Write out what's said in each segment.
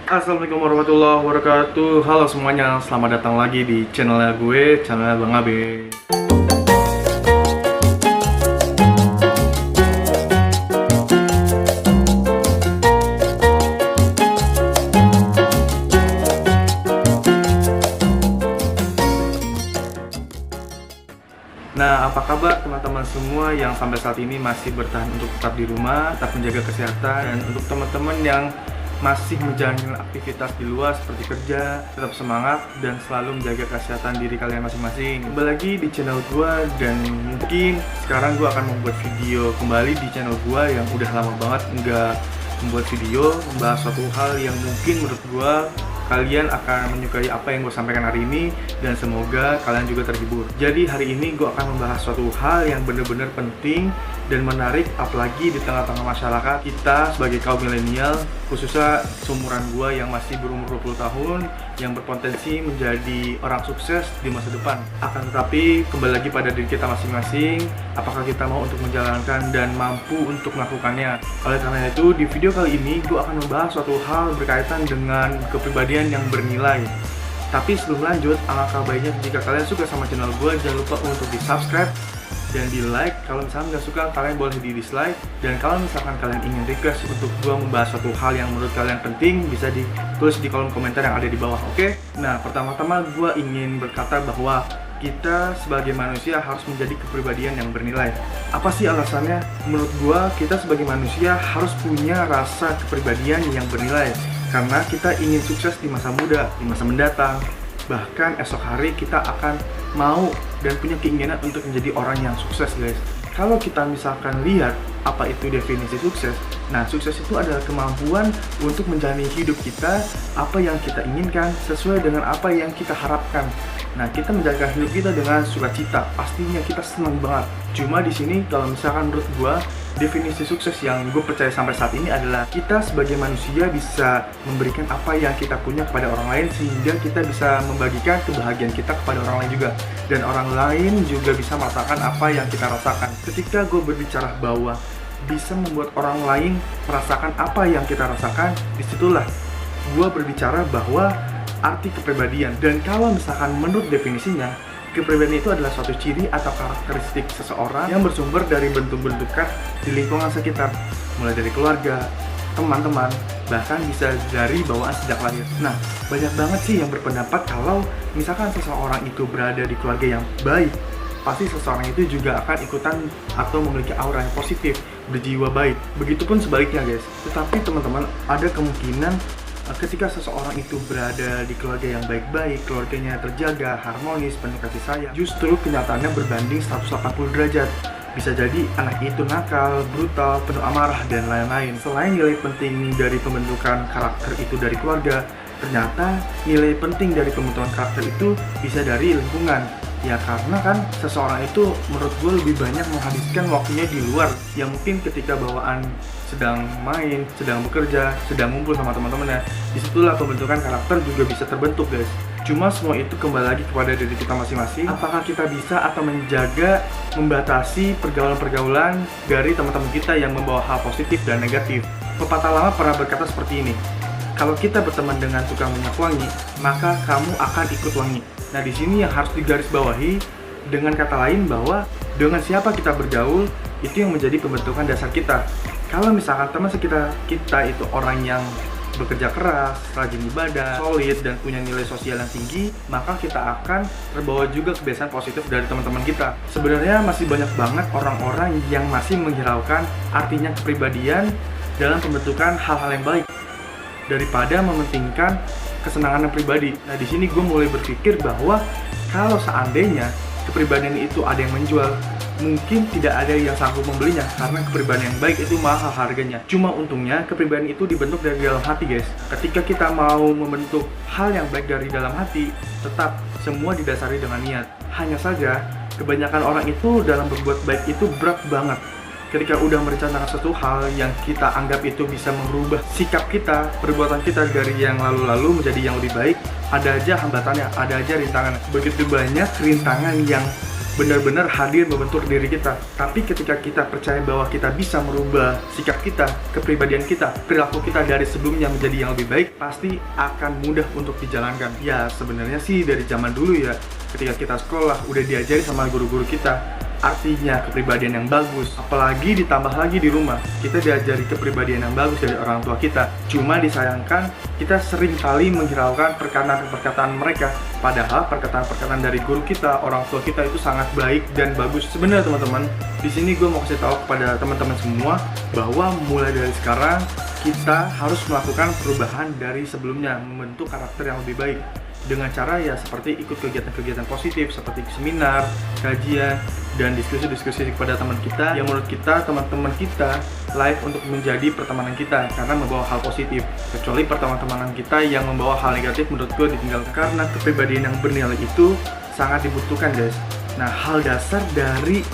Assalamualaikum warahmatullahi wabarakatuh. Halo semuanya, selamat datang lagi di channelnya gue, channelnya Bang Abe. Nah, apa kabar teman-teman semua yang sampai saat ini masih bertahan untuk tetap di rumah, tetap menjaga kesehatan, dan untuk teman-teman yang masih menjalani aktivitas di luar seperti kerja, tetap semangat dan selalu menjaga kesehatan diri kalian masing-masing. Kembali lagi di channel gua, dan mungkin sekarang gua akan membuat video kembali di channel gua yang udah lama banget nggak membuat video membahas suatu hal yang mungkin menurut gua kalian akan menyukai apa yang gue sampaikan hari ini, dan semoga kalian juga terhibur. Jadi hari ini gue akan membahas suatu hal yang benar-benar penting dan menarik, apalagi di tengah-tengah masyarakat kita sebagai kaum milenial, khususnya seumuran gue yang masih berumur 20 tahun, yang berpotensi menjadi orang sukses di masa depan. Akan tetapi kembali lagi pada diri kita masing-masing, apakah kita mau untuk menjalankan dan mampu untuk melakukannya. Oleh karena itu, di video kali ini gue akan membahas suatu hal berkaitan dengan kepribadian yang bernilai. Tapi sebelum lanjut, alangkah baiknya jika kalian suka sama channel gue, jangan lupa untuk di subscribe dan di like. Kalau misalnya nggak suka, kalian boleh di dislike. Dan kalau misalkan kalian ingin request untuk gue membahas suatu hal yang menurut kalian penting, bisa ditulis di kolom komentar yang ada di bawah, oke? Nah, pertama-tama gue ingin berkata bahwa kita sebagai manusia harus menjadi kepribadian yang bernilai. Apa sih alasannya? Menurut gue, kita sebagai manusia harus punya rasa kepribadian yang bernilai, karena kita ingin sukses di masa muda, di masa mendatang. Bahkan esok hari kita akan mau dan punya keinginan untuk menjadi orang yang sukses, guys. Kalau kita misalkan lihat apa itu definisi sukses, nah sukses itu adalah kemampuan untuk menjalani hidup kita, apa yang kita inginkan sesuai dengan apa yang kita harapkan. Nah, kita menjalankan hidup kita dengan sukacita, pastinya kita senang banget. Cuma di sini kalau misalkan menurut gua, definisi sukses yang gue percaya sampai saat ini adalah kita sebagai manusia bisa memberikan apa yang kita punya kepada orang lain, sehingga kita bisa membagikan kebahagiaan kita kepada orang lain juga, dan orang lain juga bisa merasakan apa yang kita rasakan. Ketika gue berbicara bahwa bisa membuat orang lain merasakan apa yang kita rasakan, disitulah gue berbicara bahwa arti kepribadian. Dan kalau misalkan menurut definisinya, kepribadian itu adalah suatu ciri atau karakteristik seseorang yang bersumber dari bentuk-bentukan di lingkungan sekitar, mulai dari keluarga, teman-teman, bahkan bisa dari bawaan sejak lahir. Nah, banyak banget sih yang berpendapat kalau misalkan seseorang itu berada di keluarga yang baik, pasti seseorang itu juga akan ikutan atau memiliki aura yang positif, berjiwa baik. Begitupun sebaliknya, guys. Tetapi teman-teman, ada kemungkinan ketika seseorang itu berada di keluarga yang baik-baik, keluarganya terjaga, harmonis, penuh kasih sayang, justru kenyataannya berbanding 180 derajat. Bisa jadi anak itu nakal, brutal, penuh amarah, dan lain-lain. Selain nilai penting dari pembentukan karakter itu dari keluarga, ternyata nilai penting dari pembentukan karakter itu bisa dari lingkungan. Ya karena kan seseorang itu menurut gue lebih banyak menghabiskan waktunya di luar, yang mungkin ketika bawaan sedang main, sedang bekerja, sedang ngumpul sama teman-temannya, disitulah pembentukan karakter juga bisa terbentuk, guys. Cuma semua itu kembali lagi kepada diri kita masing-masing. Apakah kita bisa atau menjaga, membatasi pergaulan-pergaulan dari teman-teman kita yang membawa hal positif dan negatif. Pepatah lama pernah berkata seperti ini, kalau kita berteman dengan tukang minyak wangi, maka kamu akan ikut wangi. Nah, di sini yang harus digarisbawahi, dengan kata lain bahwa dengan siapa kita bergaul, itu yang menjadi pembentukan dasar kita. Kalau misalkan teman sekitar kita itu orang yang bekerja keras, rajin ibadah, solid, dan punya nilai sosial yang tinggi, maka kita akan terbawa juga kebiasaan positif dari teman-teman kita. Sebenarnya masih banyak banget orang-orang yang masih menghiraukan artinya kepribadian dalam pembentukan hal-hal yang baik, daripada mementingkan kesenangan yang pribadi. Nah, di sini gue mulai berpikir bahwa kalau seandainya kepribadian itu ada yang menjual, mungkin tidak ada yang sanggup membelinya, karena kepribadian yang baik itu mahal harganya. Cuma untungnya kepribadian itu dibentuk dari dalam hati, guys. Ketika kita mau membentuk hal yang baik dari dalam hati, tetap semua didasari dengan niat. Hanya saja kebanyakan orang itu dalam berbuat baik itu berat banget. Ketika udah merencanakan sesuatu hal yang kita anggap itu bisa merubah sikap kita, perbuatan kita dari yang lalu-lalu menjadi yang lebih baik, ada aja hambatannya, ada aja rintangan. Begitu banyak rintangan yang benar-benar hadir membentuk diri kita. Tapi ketika kita percaya bahwa kita bisa merubah sikap kita, kepribadian kita, perilaku kita dari sebelumnya menjadi yang lebih baik, pasti akan mudah untuk dijalankan. Ya sebenarnya sih dari zaman dulu ya, ketika kita sekolah udah diajari sama guru-guru kita artinya kepribadian yang bagus, apalagi ditambah lagi di rumah kita diajari kepribadian yang bagus dari orang tua kita. Cuma disayangkan kita sering kali menghiraukan perkataan-perkataan mereka, padahal perkataan-perkataan dari guru kita, orang tua kita itu sangat baik dan bagus. Sebenarnya teman-teman, di sini gue mau kasih tahu kepada teman-teman semua bahwa mulai dari sekarang kita harus melakukan perubahan dari sebelumnya, membentuk karakter yang lebih baik dengan cara ya seperti ikut kegiatan-kegiatan positif seperti seminar, kajian, dan diskusi-diskusi kepada teman kita yang menurut kita, teman-teman kita layak untuk menjadi pertemanan kita karena membawa hal positif. Kecuali pertemanan kita yang membawa hal negatif, menurut gue ditinggalkan, karena kepribadian yang bernilai itu sangat dibutuhkan guys. Nah, hal dasar dari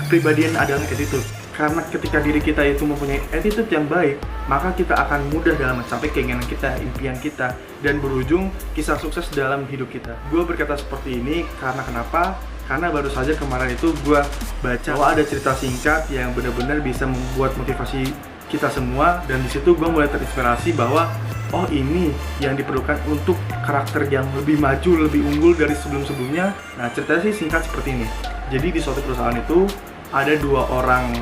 kepribadian adalah attitude. Karena ketika diri kita itu mempunyai attitude yang baik, maka kita akan mudah dalam mencapai keinginan kita, impian kita, dan berujung kisah sukses dalam hidup kita. Gue berkata seperti ini karena kenapa? Karena baru saja kemarin itu gue baca bahwa ada cerita singkat yang benar-benar bisa membuat motivasi kita semua, dan disitu gue mulai terinspirasi bahwa oh ini yang diperlukan untuk karakter yang lebih maju, lebih unggul dari sebelum-sebelumnya. Nah ceritanya sih singkat seperti ini. Jadi di suatu perusahaan itu ada dua orang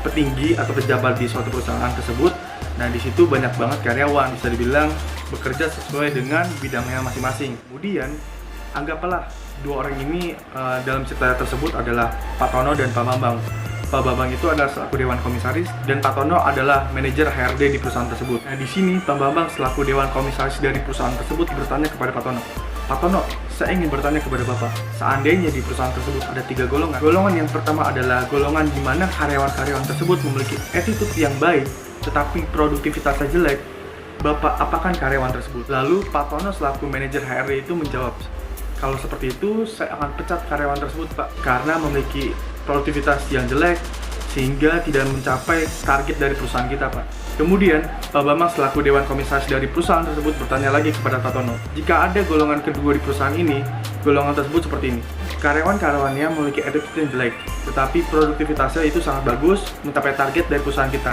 petinggi atau pejabat di suatu perusahaan tersebut. Nah di situ banyak banget karyawan, bisa dibilang bekerja sesuai dengan bidangnya masing-masing. Kemudian anggaplah dua orang ini dalam cerita tersebut adalah Pak Tono dan Pak Bambang. Pak Bambang itu adalah selaku dewan komisaris dan Pak Tono adalah manajer HRD di perusahaan tersebut. Nah di sini Pak Bambang selaku dewan komisaris dari perusahaan tersebut bertanya kepada Pak Tono, Pak Tono, saya ingin bertanya kepada Bapak, seandainya di perusahaan tersebut ada 3 golongan. Golongan yang pertama adalah golongan di mana karyawan-karyawan tersebut memiliki attitude yang baik, tetapi produktivitasnya jelek. Bapak apakan karyawan tersebut? Lalu Pak Tono selaku manajer HRD itu menjawab, kalau seperti itu saya akan pecat karyawan tersebut Pak, karena memiliki produktivitas yang jelek sehingga tidak mencapai target dari perusahaan kita Pak. Kemudian Pak Bambang selaku dewan komisaris dari perusahaan tersebut bertanya lagi kepada Pak Tono, jika ada golongan kedua di perusahaan ini, golongan tersebut seperti ini, karyawan-karyawannya memiliki attitude yang jelek, tetapi produktivitasnya itu sangat bagus, mencapai target dari perusahaan kita.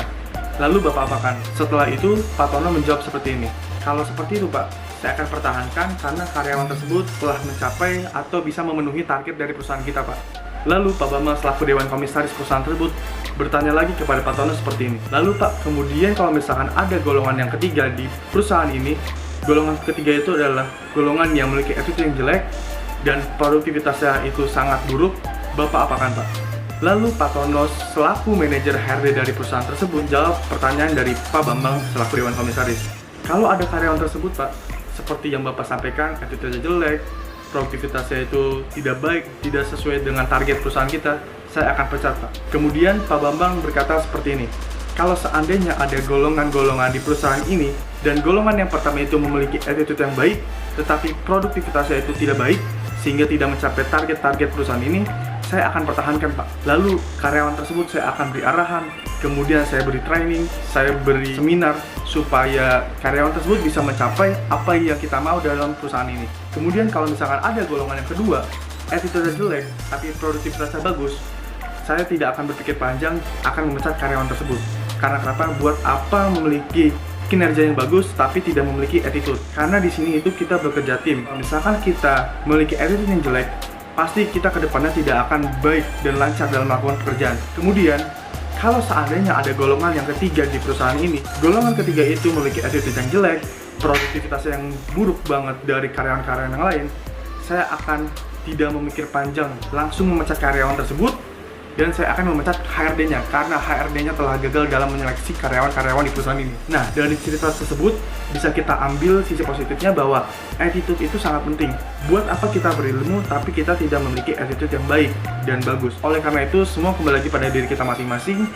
Lalu Bapak apakan? Setelah itu Pak Tono menjawab seperti ini, kalau seperti itu Pak, saya akan pertahankan karena karyawan tersebut telah mencapai atau bisa memenuhi target dari perusahaan kita Pak. Lalu Pak Bambang selaku dewan komisaris perusahaan tersebut bertanya lagi kepada Pak Tono seperti ini, lalu Pak, kemudian kalau misalkan ada golongan yang ketiga di perusahaan ini, golongan ketiga itu adalah golongan yang memiliki attitude yang jelek dan produktivitasnya itu sangat buruk, Bapak apakan Pak? Lalu Pak Tono selaku manajer HRD dari perusahaan tersebut jawab pertanyaan dari Pak Bambang selaku dewan komisaris, kalau ada karyawan tersebut Pak, seperti yang Bapak sampaikan, attitude-nya jelek, produktivitasnya itu tidak baik, tidak sesuai dengan target perusahaan kita, saya akan pecat Pak. Kemudian Pak Bambang berkata seperti ini, kalau seandainya ada golongan-golongan di perusahaan ini dan golongan yang pertama itu memiliki attitude yang baik tetapi produktivitasnya itu tidak baik sehingga tidak mencapai target-target perusahaan ini, saya akan pertahankan Pak. Lalu karyawan tersebut saya akan beri arahan, kemudian saya beri training, saya beri seminar supaya karyawan tersebut bisa mencapai apa yang kita mau dalam perusahaan ini. Kemudian kalau misalkan ada golongan yang kedua, attitude jelek tapi produktivitasnya bagus, saya tidak akan berpikir panjang, akan memecat karyawan tersebut. Karena kenapa? Buat apa memiliki kinerja yang bagus tapi tidak memiliki attitude? Karena di sini itu kita bekerja tim. Misalkan kita memiliki attitude yang jelek, pasti kita ke depannya tidak akan baik dan lancar dalam melakukan pekerjaan. Kemudian, kalau seandainya ada golongan yang ketiga di perusahaan ini, golongan ketiga itu memiliki attitude yang jelek, produktivitas yang buruk banget dari karyawan-karyawan yang lain, saya akan tidak memikir panjang, langsung memecat karyawan tersebut, dan saya akan memecat HRD-nya karena HRD-nya telah gagal dalam menyeleksi karyawan-karyawan di perusahaan ini. Nah, dari cerita tersebut bisa kita ambil sisi positifnya bahwa attitude itu sangat penting. Buat apa kita berilmu tapi kita tidak memiliki attitude yang baik dan bagus. Oleh karena itu, semua kembali lagi pada diri kita masing-masing.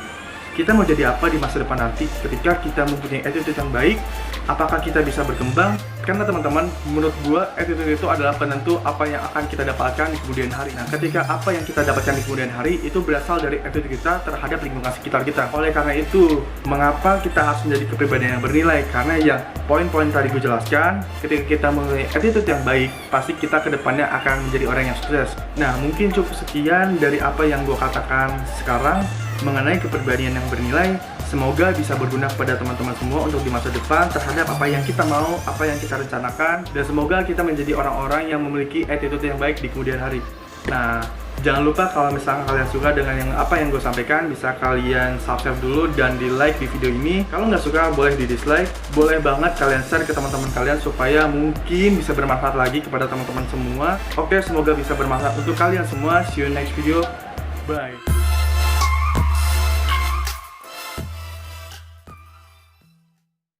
kita mau jadi apa di masa depan nanti ketika kita mempunyai attitude yang baik. Apakah kita bisa berkembang? Karena teman-teman, menurut gua attitude itu adalah penentu apa yang akan kita dapatkan di kemudian hari. Nah, ketika apa yang kita dapatkan di kemudian hari itu berasal dari attitude kita terhadap lingkungan sekitar kita. Oleh karena itu, mengapa kita harus menjadi kepribadian yang bernilai? Karena yang poin-poin tadi gue jelaskan, ketika kita memiliki attitude yang baik, pasti kita kedepannya akan menjadi orang yang sukses. Nah, mungkin cukup sekian dari apa yang gue katakan sekarang mengenai kepribadian yang bernilai. Semoga bisa berguna kepada teman-teman semua untuk di masa depan terhadap apa yang kita mau, apa yang kita rencanakan, dan semoga kita menjadi orang-orang yang memiliki attitude yang baik di kemudian hari. Nah, jangan lupa kalau misalnya kalian suka dengan apa yang gue sampaikan, bisa kalian subscribe dulu dan di like di video ini. Kalau nggak suka boleh di dislike, boleh banget kalian share ke teman-teman kalian supaya mungkin bisa bermanfaat lagi kepada teman-teman semua. Oke, semoga bisa bermanfaat untuk kalian semua. See you next video. Bye.